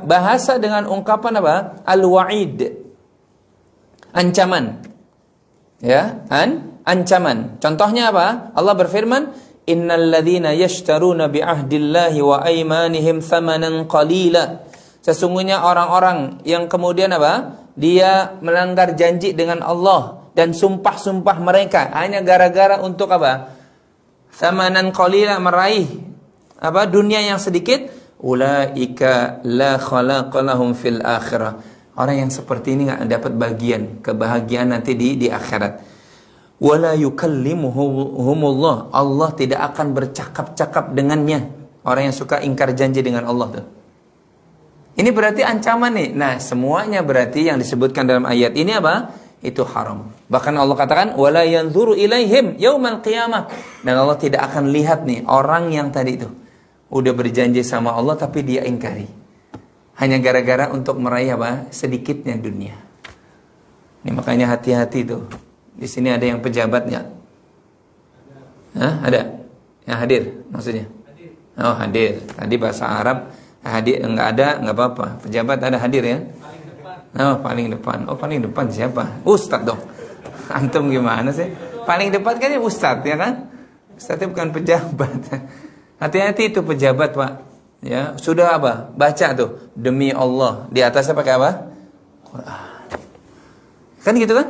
bahasa dengan ungkapan apa? Al-wa'id. Ancaman. Ya, ancaman. Contohnya apa? Allah berfirman, innal ladzina yashtaruna bi ahdillahi wa aymanihim thamanan qalila. Sesungguhnya orang-orang yang kemudian apa? Dia melanggar janji dengan Allah dan sumpah-sumpah mereka hanya gara-gara untuk apa? Thamanan qalila, meraih apa? Dunia yang sedikit. Ulaika la khalaqa lahum fil akhirah. Orang yang seperti ini enggak dapat bagian kebahagiaan nanti di akhirat. Wala yukallimuhumullah. Allah tidak akan bercakap-cakap dengannya. Orang yang suka ingkar janji dengan Allah tuh. Ini berarti ancaman nih. Nah, semuanya berarti yang disebutkan dalam ayat ini apa? Itu haram. Bahkan Allah katakan wala yanzuru ilaihim yaumal qiyamah. Dan Allah tidak akan lihat nih orang yang tadi itu udah berjanji sama Allah tapi dia ingkari. Hanya gara-gara untuk meraih apa? Sedikitnya dunia. Ini makanya hati-hati tuh. Di sini ada yang pejabatnya. Hah? Ada? Yang hadir maksudnya? Oh, hadir. Tadi bahasa Arab hadir, enggak ada, enggak apa-apa. Pejabat ada hadir ya? Paling depan. Oh, paling depan. Oh, paling depan siapa? Ustaz dong. Antum gimana sih? Paling depan kan ya ustadz, ya kan? Ustadz itu bukan pejabat. Hati-hati itu pejabat, Pak. Ya, sudah apa? Baca tuh, demi Allah. Di atasnya pakai apa? Quran. Kan gitu kan?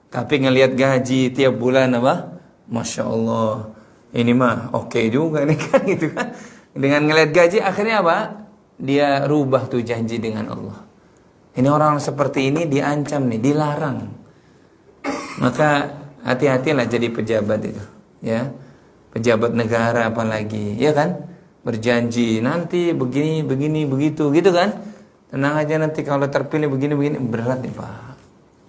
Tapi ngelihat gaji tiap bulan apa? Masya Allah. Ini mah oke juga nih kan gitu kan? Dengan ngelihat gaji akhirnya apa? Dia rubah tuh janji dengan Allah. Ini orang seperti ini diancam nih, dilarang. Maka hati-hatilah jadi pejabat itu, ya. Pejabat negara apalagi, ya kan? Berjanji nanti begini, begini, begitu, gitu kan? Tenang aja nanti kalau terpilih begini, begini, berat nih Pak.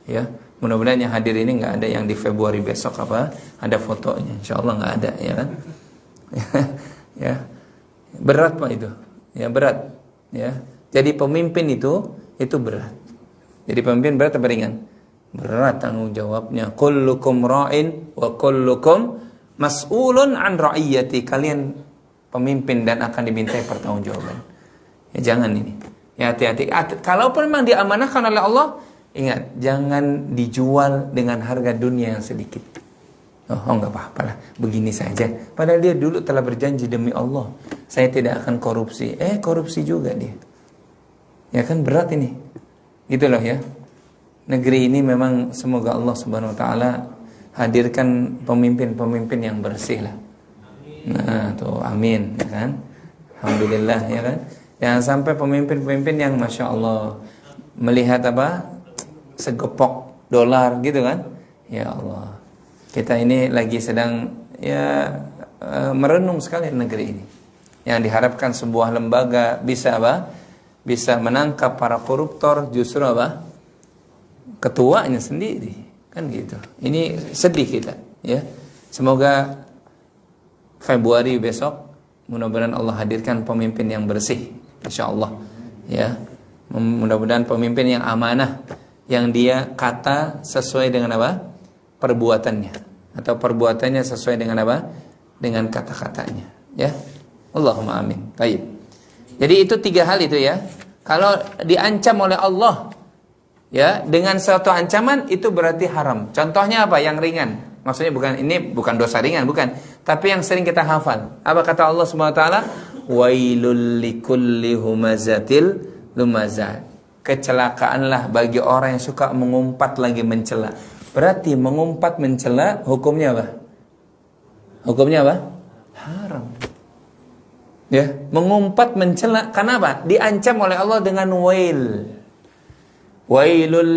Ya, mudah-mudahan yang hadir ini nggak ada yang di Februari besok apa? Ada fotonya, insya Allah nggak ada, ya kan? Ya, berat Pak itu, ya berat, ya. Jadi pemimpin itu berat. Jadi pemimpin berat atau ringan? Berat tanggung jawabnya. Kullukum ra'in wa kullukum mas'ulun an ra'iyati. Kalian pemimpin dan akan dimintai pertanggungjawaban. Ya jangan ini. Ya hati-hati. Kalaupun memang diamanahkan oleh Allah, ingat, jangan dijual dengan harga dunia yang sedikit. Oh enggak apa-apa lah, begini saja. Padahal dia dulu telah berjanji demi Allah, saya tidak akan korupsi. Korupsi juga dia. Ya kan berat ini. Gitu loh ya. Negeri ini memang semoga Allah Subhanahu wa taala hadirkan pemimpin-pemimpin yang bersih lah. Nah, tuh amin ya kan. Alhamdulillah ya kan. Jangan sampai pemimpin-pemimpin yang Masya Allah melihat apa? Segepok dolar gitu kan. Ya Allah. Kita ini lagi sedang ya merenung sekali negeri ini. Yang diharapkan sebuah lembaga bisa apa? Bisa menangkap para koruptor, justru apa? Ketuanya sendiri, kan gitu. Ini sedih kita, ya. Semoga Februari besok mudah-mudahan Allah hadirkan pemimpin yang bersih, insyaallah, ya. Mudah-mudahan pemimpin yang amanah, yang dia kata sesuai dengan apa? Perbuatannya, atau perbuatannya sesuai dengan apa? Dengan kata-katanya, ya. Allahumma amin. Baik. Jadi itu 3 hal itu ya. Kalau diancam oleh Allah ya dengan suatu ancaman itu berarti haram. Contohnya apa? Yang ringan. Maksudnya bukan dosa ringan, bukan. Tapi yang sering kita hafal. Apa kata Allah Subhanahu wa taala? Wailul likulli humazatil lumazah. Kecelakaanlah bagi orang yang suka mengumpat lagi mencela. Berarti mengumpat mencela hukumnya apa? Hukumnya apa? Haram. Ya, mengumpat mencela karena apa? Diancam oleh Allah dengan wail. Wailul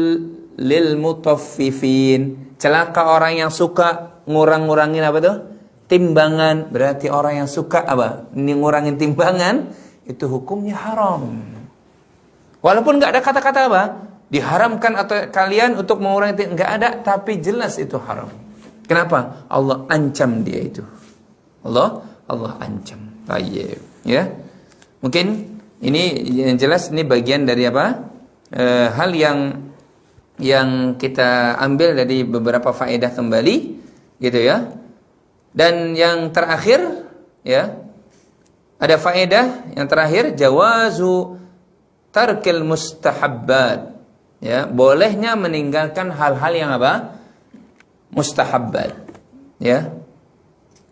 lil mutaffifin. Celaka orang yang suka ngurang-ngurangin apa tuh? Timbangan. Berarti orang yang suka apa? Ngurangin timbangan itu hukumnya haram. Walaupun enggak ada kata-kata apa? Diharamkan atau kalian untuk mengurangi enggak ada, tapi jelas itu haram. Kenapa? Allah ancam dia itu. Allah ancam. Baik, ya. Mungkin ini yang jelas ini bagian dari apa? Hal yang kita ambil dari beberapa faedah kembali, gitu ya. Dan yang terakhir, ya, ada faedah yang terakhir, jawazu tarkil mustahabbat, ya, bolehnya meninggalkan hal-hal yang apa? Mustahabbat, ya.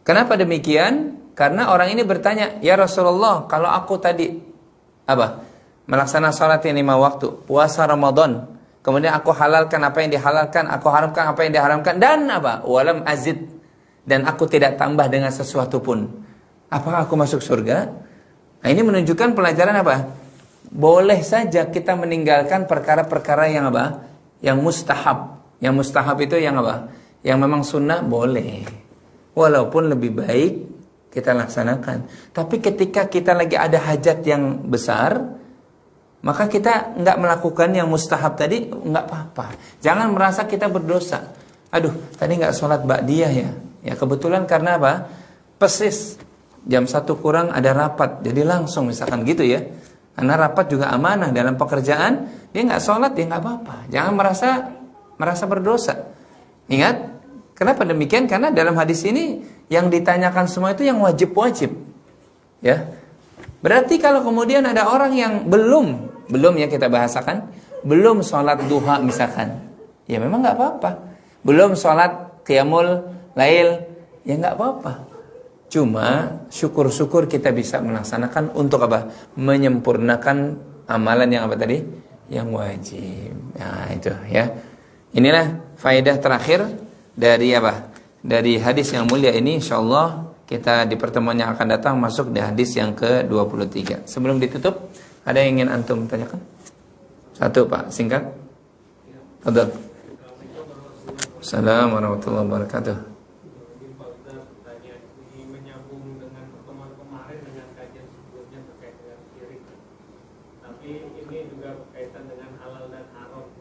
Kenapa demikian? Karena orang ini bertanya, ya Rasulullah, kalau aku tadi apa? Melaksanakan salat yang 5 waktu, puasa Ramadan, kemudian aku halalkan apa yang dihalalkan, aku haramkan apa yang diharamkan, dan apa? Walam azid, dan aku tidak tambah dengan sesuatu pun. Apakah aku masuk surga? Nah, ini menunjukkan pelajaran apa? Boleh saja kita meninggalkan perkara-perkara yang apa? Yang mustahab. Yang mustahab itu yang apa? Yang memang sunnah boleh. Walaupun lebih baik kita laksanakan. Tapi ketika kita lagi ada hajat yang besar, maka kita nggak melakukan yang mustahab tadi, nggak apa-apa. Jangan merasa kita berdosa. Aduh, tadi nggak sholat ba'diyah ya. Ya kebetulan karena apa? Persis jam 1 kurang ada rapat, jadi langsung misalkan gitu ya. Karena rapat juga amanah dalam pekerjaan, dia nggak sholat, dia nggak apa-apa. Jangan merasa berdosa. Ingat, kenapa demikian? Karena dalam hadis ini yang ditanyakan semua itu yang wajib-wajib. Ya. Berarti kalau kemudian ada orang yang belum ya kita bahasakan, belum sholat duha misalkan, ya memang nggak apa-apa. Belum sholat qiyamul lail, ya nggak apa-apa. Cuma syukur-syukur kita bisa melaksanakan untuk apa? Menyempurnakan amalan yang apa tadi? Yang wajib. Nah itu ya. Inilah faedah terakhir dari apa? Dari hadis yang mulia ini. Insyaallah kita di pertemuan yang akan datang masuk di hadis yang ke-23. Sebelum ditutup, ada yang ingin antum tanyakan? Satu Pak, singkat. Fadhal. Assalamualaikum warahmatullahi wabarakatuh.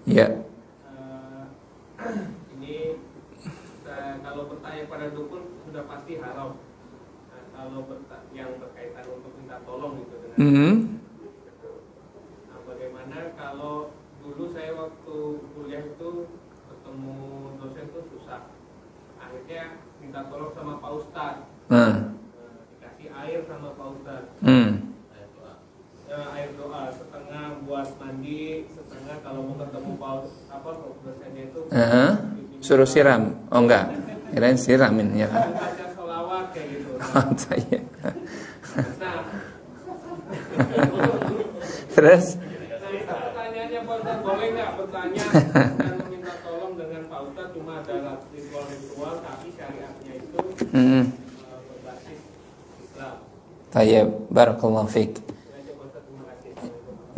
Ya. Ini kalau bertanya pada dukun sudah pasti haram. Nah, kalau yang berkaitan untuk minta tolong gitu dengan. Nah, bagaimana kalau dulu saya waktu kuliah itu ketemu dosen itu susah. Akhirnya minta tolong sama Pak Ustadz. Dikasih air sama Pak Ustadz. Air doa setengah buat mandi, setengah kalau mau ketemu dosennya itu suruh siram. Oh enggak, kirain siramin ya kan. Baca sholawat kayak gitu. Saya. Nah, Terus? Nah itu pertanyaannya Pak Ustadz, boleh nggak bertanya dan meminta tolong dengan Pak Ustadz cuma ada ritual tapi syariatnya itu berbasis Islam. Tayyib, barakallahu fiik.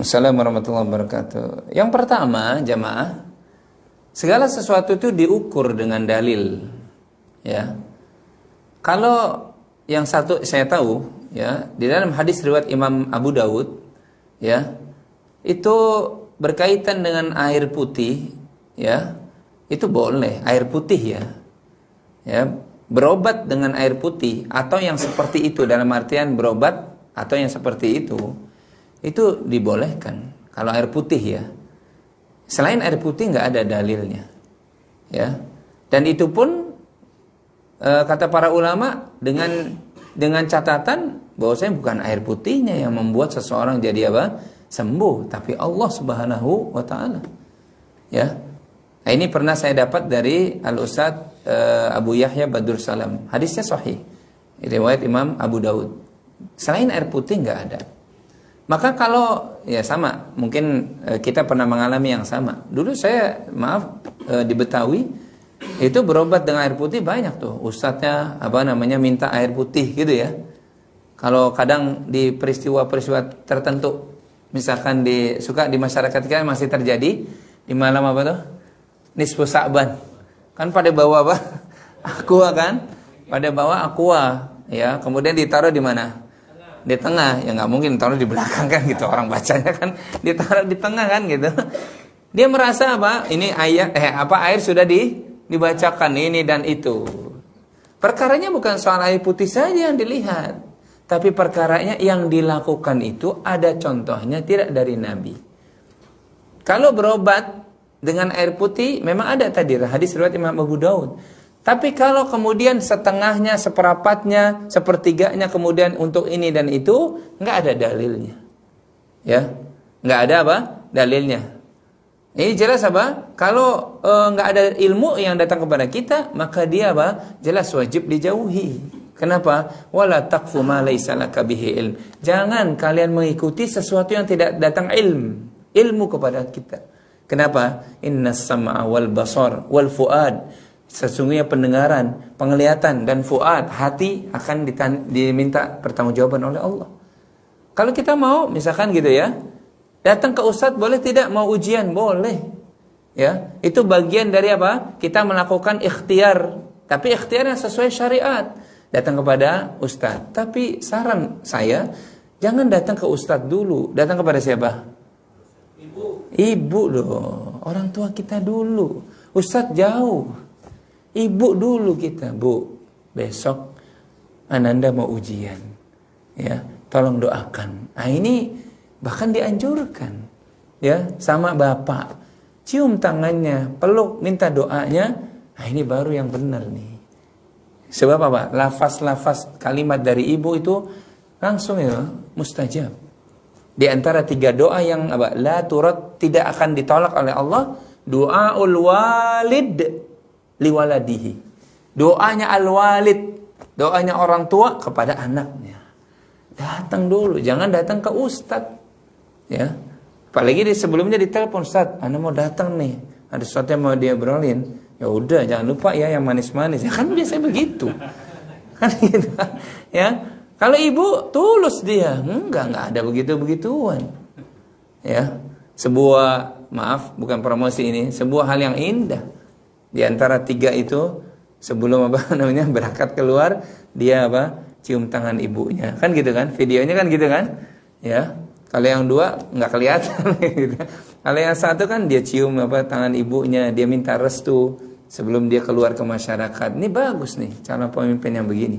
Assalamualaikum warahmatullahi wabarakatuh. Yang pertama, jamaah, segala sesuatu itu diukur dengan dalil. Ya. Kalau yang satu saya tahu, ya, di dalam hadis riwayat Imam Abu Dawud, ya, itu berkaitan dengan air putih, ya, itu boleh air putih ya, ya, berobat dengan air putih atau yang seperti itu dalam artian berobat atau yang seperti itu dibolehkan kalau air putih ya. Selain air putih nggak ada dalilnya, ya. Dan itu pun kata para ulama dengan catatan bahwasanya bukan air putihnya yang membuat seseorang jadi apa? Sembuh, tapi Allah Subhanahu wa taala. Ya. Nah, ini pernah saya dapat dari Al-Ustadz Abu Yahya Badur Salam. Hadisnya sahih. Riwayat Imam Abu Daud. Selain air putih nggak ada. Maka kalau ya sama, mungkin kita pernah mengalami yang sama. Dulu saya di Betawi itu berobat dengan air putih banyak tuh. Ustadznya minta air putih gitu ya. Kalau kadang di peristiwa-peristiwa tertentu, misalkan suka di masyarakat kita masih terjadi di malam apa tuh? Nisfu Sa'ban. Kan pada bawa apa? Aqua kan? Pada bawa aqua ya, kemudian ditaruh di mana? Di tengah. Ya nggak mungkin taruh di belakang kan gitu, orang bacanya kan ditaruh di tengah kan gitu. Dia merasa apa? Ini air sudah dibacakan ini dan itu. Perkaranya bukan soal air putih saja yang dilihat, tapi perkaranya yang dilakukan itu ada contohnya tidak dari Nabi. Kalau berobat dengan air putih memang ada tadi hadis riwayat Imam Abu Daud. Tapi kalau kemudian setengahnya, seperempatnya, sepertiganya kemudian untuk ini dan itu, nggak ada dalilnya. Ya, nggak ada apa? Dalilnya. Ini jelas apa? Kalau nggak ada ilmu yang datang kepada kita, maka dia apa? Jelas wajib dijauhi. Kenapa? Wala taqfu ma laisa laka bihi ilm. Jangan kalian mengikuti sesuatu yang tidak datang ilmu kepada kita. Kenapa? Innas sam'a wal basar wal fuad. Sesungguhnya pendengaran, penglihatan dan fuad, hati akan diminta pertanggungjawaban oleh Allah. Kalau kita mau misalkan gitu ya, datang ke ustadz boleh tidak? Mau ujian boleh. Ya, itu bagian dari apa? Kita melakukan ikhtiar, tapi ikhtiar yang sesuai syariat. Datang kepada ustadz. Tapi saran saya, jangan datang ke ustadz dulu. Datang kepada siapa? Ibu loh, orang tua kita dulu. Ustadz jauh. Ibu dulu kita, Bu. Besok Ananda mau ujian. Ya, tolong doakan. Nah, ini bahkan dianjurkan. Ya, sama bapak. Cium tangannya, peluk, minta doanya. Nah, ini baru yang benar nih. Sebab apa? Lafaz-lafaz kalimat dari ibu itu langsung ya mustajab. Di antara 3 doa yang apa? La turad, tidak akan ditolak oleh Allah, doaul walid. liwaladihi. Doanya al-walid, doanya orang tua kepada anaknya. Datang dulu, jangan datang ke ustadz. Ya. Apalagi sebelumnya ditelepon, Ustaz, Anda mau datang nih, ada sesuatu yang mau dia obrolin. Ya udah, jangan lupa ya yang manis-manis. Ya kan biasanya begitu. Kan gitu. Ya. Kalau ibu tulus dia, enggak ada begitu-begituan. Ya. Sebuah, maaf, bukan promosi ini, sebuah hal yang indah. Di antara 3 itu, sebelum berangkat keluar, dia cium tangan ibunya. Kan gitu kan? Videonya kan gitu kan? Ya. Kalau yang 2 nggak kelihatan. Gitu. Kalau yang 1 kan dia cium tangan ibunya, dia minta restu sebelum dia keluar ke masyarakat. Ini bagus nih cara pemimpin yang begini.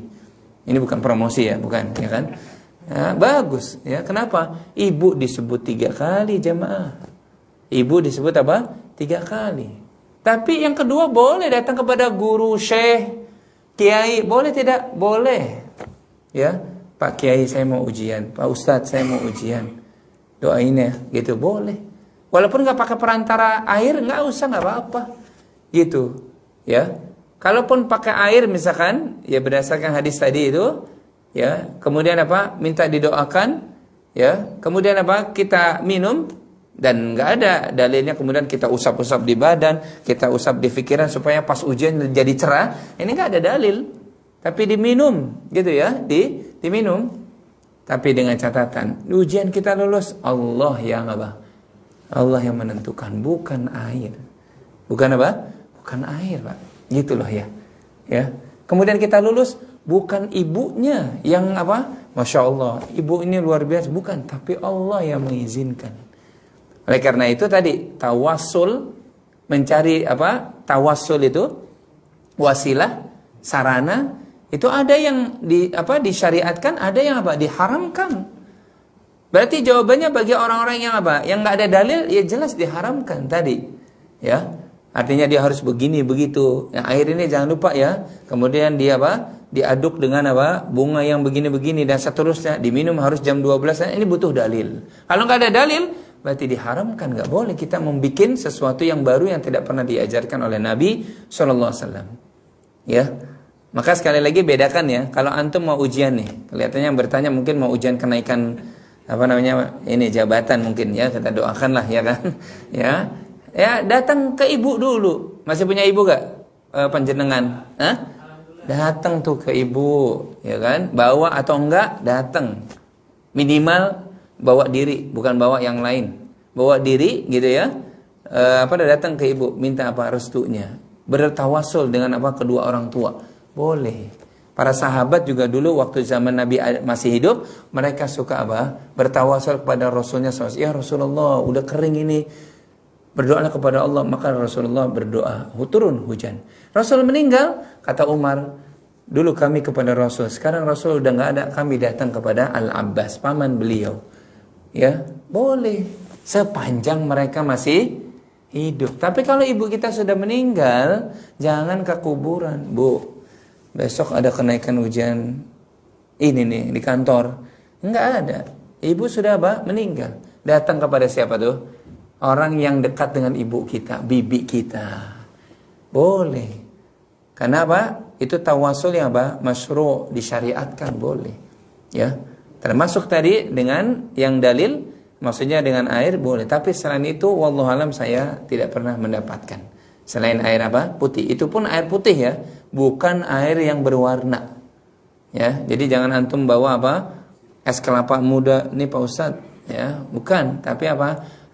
Ini bukan promosi ya, bukan, ya kan? Ya, bagus, ya. Kenapa? Ibu disebut 3 kali jemaah. Ibu disebut 3 kali. Tapi yang kedua boleh datang kepada guru, syekh, kiai, boleh tidak? Boleh. Ya, Pak Kiai saya mau ujian, Pak Ustadz saya mau ujian. Doain ya, gitu boleh. Walaupun nggak pakai perantara air, nggak usah, nggak apa-apa, gitu, ya. Kalaupun pakai air misalkan, ya berdasarkan hadis tadi itu, ya. Kemudian minta didoakan, ya. Kemudian kita minum dan nggak ada dalilnya. Kemudian kita usap-usap di badan, kita usap di pikiran supaya pas ujian jadi cerah. Ini nggak ada dalil, tapi diminum, gitu ya, diminum. Tapi dengan catatan, ujian kita lulus, Allah yang Allah yang menentukan, bukan air. Bukan Bukan air, Pak. Gitu loh ya. Ya. Kemudian kita lulus, bukan ibunya yang Masya Allah, ibu ini luar biasa, bukan, tapi Allah yang mengizinkan. Oleh karena itu tadi tawassul, mencari tawassul itu wasilah, sarana. Itu ada yang disyariatkan, ada yang diharamkan. Berarti jawabannya bagi orang-orang yang yang nggak ada dalil, ya jelas diharamkan tadi. Ya, artinya dia harus begini begitu. Yang air ini jangan lupa ya. Kemudian dia diaduk dengan bunga yang begini-begini dan seterusnya. Diminum harus jam 12. Ini butuh dalil. Kalau nggak ada dalil, berarti diharamkan. Nggak boleh kita membuat sesuatu yang baru yang tidak pernah diajarkan oleh Nabi SAW. Ya. Maka sekali lagi bedakan ya, kalau antum mau ujian nih, kelihatannya yang bertanya mungkin mau ujian kenaikan ini jabatan mungkin ya, kita doakanlah ya kan. Ya, datang ke ibu dulu. Masih punya ibu gak panjenengan? Datang tuh ke ibu, ya kan? Bawa atau enggak, datang. Minimal bawa diri, bukan bawa yang lain. Bawa diri gitu ya. Datang ke ibu, minta restunya. Bertawasul dengan kedua orang tua. Boleh. Para sahabat juga dulu waktu zaman Nabi masih hidup, mereka suka bertawasul kepada Rasulnya SAW. Ya Rasulullah, udah kering ini, berdoalah kepada Allah. Maka Rasulullah berdoa, turun hujan. Rasul meninggal, kata Umar, dulu kami kepada Rasul, sekarang Rasul udah nggak ada, kami datang kepada Al-Abbas, paman beliau. Ya, boleh. Sepanjang mereka masih hidup. Tapi kalau ibu kita sudah meninggal, jangan ke kuburan, Bu. Besok ada kenaikan hujan ini nih di kantor. Enggak ada. Ibu sudah meninggal. Datang kepada siapa tuh? Orang yang dekat dengan ibu kita, bibi kita. Boleh. Karena itu tawasul yang masyru', disyariatkan, boleh. Ya. Termasuk tadi dengan yang dalil, maksudnya dengan air boleh. Tapi selain itu wallahualam saya tidak pernah mendapatkan. Selain air putih. Itu pun air putih ya, bukan air yang berwarna. Ya, jadi jangan antum bawa es kelapa muda nih Pak Ustadz, ya, bukan, tapi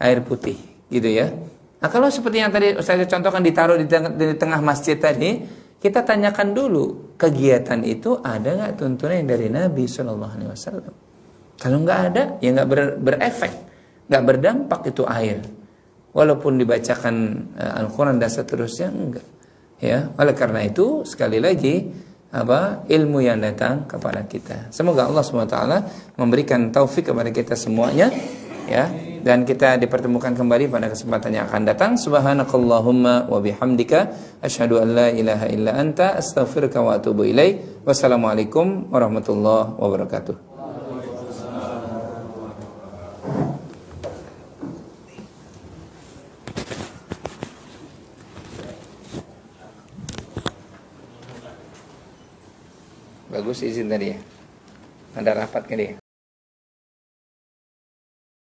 air putih, gitu ya. Nah, kalau seperti yang tadi saya contohkan ditaruh di tengah masjid tadi, kita tanyakan dulu, kegiatan itu ada nggak tuntunan dari Nabi SAW? Kalau nggak ada, ya nggak berefek, nggak berdampak itu air. Walaupun dibacakan Al-Quran dan seterusnya, enggak. Ya, oleh karena itu sekali lagi ilmu yang datang kepada kita. Semoga Allah SWT memberikan taufik kepada kita semuanya, ya, dan kita dipertemukan kembali pada kesempatan yang akan datang. Subhanakallahumma wa bihamdika asyhadu an la ilaha illa anta astaghfiruka wa atubu ilaik. Wassalamualaikum warahmatullahi wabarakatuh. Bagus izin tadi ya. Ada rapat ke dia.